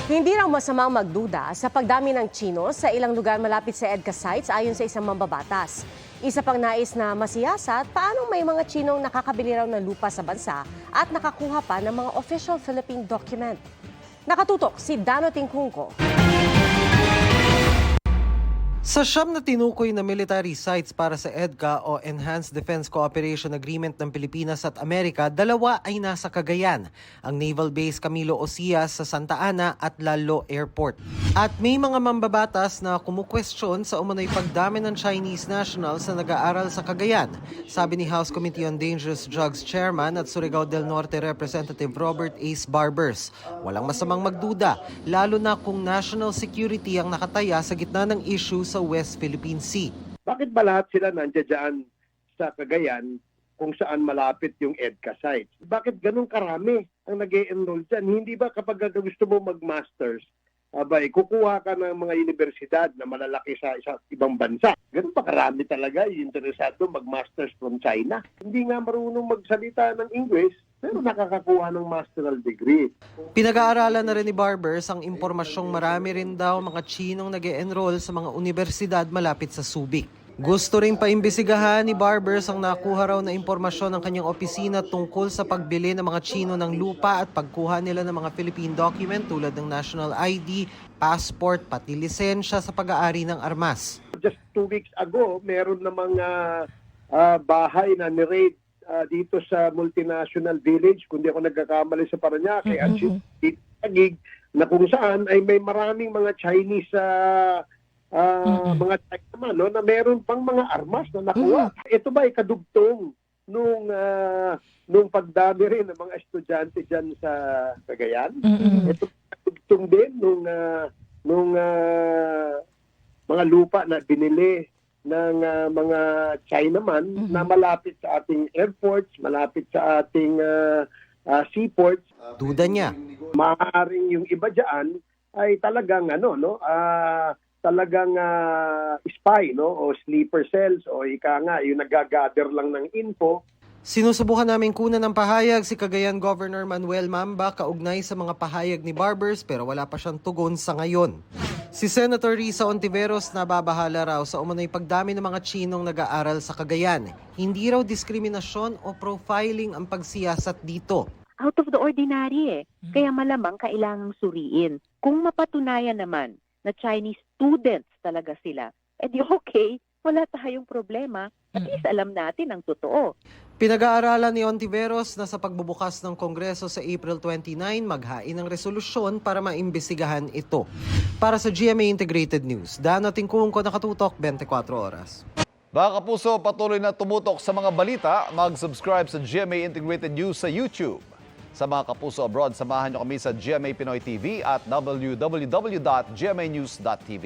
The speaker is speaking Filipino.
Hindi raw masamang magduda sa pagdami ng Tsino sa ilang lugar malapit sa EDCA sites ayon sa isang mambabatas. Isa pang nais na masiyasat, paanong may mga Tsinong nakakabili raw ng lupa sa bansa at nakakuha pa ng mga official Philippine document. Nakatutok si Dano Tingkungko. Sa siyam na tinukoy na military sites para sa EDCA o Enhanced Defense Cooperation Agreement ng Pilipinas at Amerika, 2 ay nasa Cagayan, ang Naval Base Camilo Ocias sa Santa Ana at Lalo Airport. At may mga mambabatas na kumukwestiyon sa umano'y pagdami ng Chinese nationals na nag-aaral sa Cagayan, sabi ni House Committee on Dangerous Drugs Chairman at Surigao del Norte Representative Robert Ace Barbers. Walang masamang magduda, lalo na kung national security ang nakataya sa gitna ng issues sa West Philippine Sea. Bakit ba lahat sila nandiyan sa Cagayan kung saan malapit yung EDCA site? Bakit ganun karami ang nag-e-enroll dyan? Hindi ba kapag gusto mo mag-masters, kukuha ka ng mga universidad na malalaki sa ibang bansa? Ganun ba karami talaga yung interesado mag-masters from China? Hindi nga marunong magsalita ng English, pero nakakakuha ng masteral degree. Pinag-aaralan na rin ni Barbers ang impormasyong marami rin daw mga Tsinong nag-e-enroll sa mga universidad malapit sa Subic. Gusto rin paimbestigahan ni Barbers ang nakuha raw na impormasyon ng kanyang opisina tungkol sa pagbili ng mga Tsino ng lupa at pagkuha nila ng mga Philippine document tulad ng national ID, passport, pati lisensya sa pag-aari ng armas. Just 2 weeks ago, meron na mga bahay na ni-raid dito sa multinational village, kundi ako nagkakamali sa Parañaque, at Taguig, na kung saan ay may maraming mga Chinese mga China no, na meron pang mga armas na nakuha. Ito ba ay kadugtong nung pagdami rin ng mga estudyante dyan sa Cagayan? Ito kadugtong din nung mga lupa na binili ng mga Chinaman na malapit sa ating airports, malapit sa ating seaports. Duda niya. Maaaring yung iba dyan ay talagang talagang spy o sleeper cells o ika nga yung nagagather lang ng info. Sinusubukan namin kunan ng pahayag si Cagayan Governor Manuel Mamba kaugnay sa mga pahayag ni Barbers pero wala pa siyang tugon sa ngayon. Si Senator Risa Ontiveros nababahala raw sa umano'y pagdami ng mga Tsinong nag-aaral sa Cagayan. Hindi raw diskriminasyon o profiling ang pagsiyasat dito. Out of the ordinary Kaya malamang kailangang suriin. Kung mapatunayan naman na Chinese students talaga sila, edi okay, wala tayong problema. At least alam natin ang totoo. Pinag-aaralan ni Ontiveros na sa pagbubukas ng Kongreso sa April 29, maghain ng resolusyon para maimbestigahan ito. Para sa GMA Integrated News, Dano Tingkungko, nakatutok 24 oras. Mga kapuso, patuloy na tumutok sa mga balita. Mag-subscribe sa GMA Integrated News sa YouTube. Sa mga kapuso abroad, samahan niyo kami sa GMA Pinoy TV at www.gmanews.tv.